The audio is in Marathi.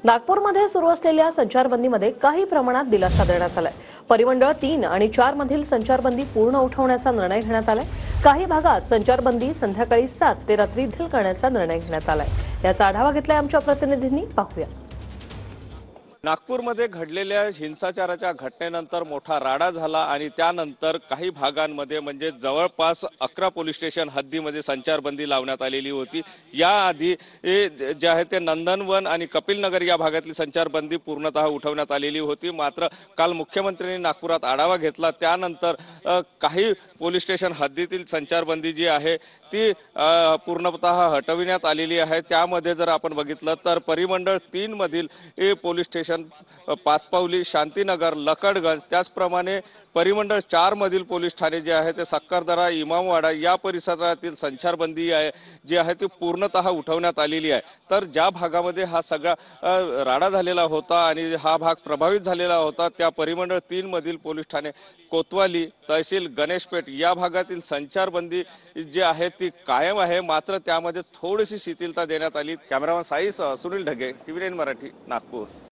नागपूरमध्ये सुरू असलेल्या संचारबंदीमध्ये काही प्रमाणात दिलासा देण्यात आलाय। परिमंडळ 3 आणि 4 मधील संचारबंदी पूर्ण उठवण्याचा निर्णय घेण्यात आलाय। काही भागात संचारबंदी संध्याकाळी 7 ते रात्री ढील करण्याचा निर्णय घेण्यात आलाय। याचा आढावा घेतलाय आमच्या प्रतिनिधींनी, पाहूया। नागपूरमध्ये घडलेल्या हिंसाचाराच्या घटनेनंतर मोठा राडा झाला आणि त्यानंतर काही भागांमध्ये म्हणजे जवळपास 11 पोलीस स्टेशन हद्दीमध्ये संचारबंदी लावण्यात आलेली होती। याआधी जे आहे ते नंदनवन आणि कपिलनगर या भागातली संचारबंदी पूर्णतः उठवण्यात आलेली होती। मात्र काल मुख्यमंत्र्यांनी नागपुरात आढावा घेतला, त्यानंतर काही पोलीस स्टेशन हद्दीतील संचारबंदी जी आहे ती पूर्णतः हटविण्यात आलेली आहे। त्यामध्ये जर आपण बघितलं तर परिमंडळ 3 मधील पोलीस स्टेशन पाचपावली, शांतीनगर, लकडगंज, त्याचप्रमाणे परिमंडळ 4 मधील पोलीस ठाणे जे आहे ते सक्करदरा, इमामवाडा या परिसरातील संचारबंदी आहे जी आहे ती पूर्णतः उठवण्यात आलेली आहे। तर ज्या भागामध्ये हा सगळा राडा झालेला होता आणि हा भाग प्रभावित झालेला होता त्या परिमंडळ 3 मधील पोलीस ठाणे कोतवाली, तहसील गणेशपेठ या भागातील संचारबंदी जी आहे ती कायम आहे, मात्र त्यामध्ये थोडीशी शिथिलता देण्यात आली। कॅमेरामन साईसह सुनील ढगे, TV9 मराठी, नागपूर।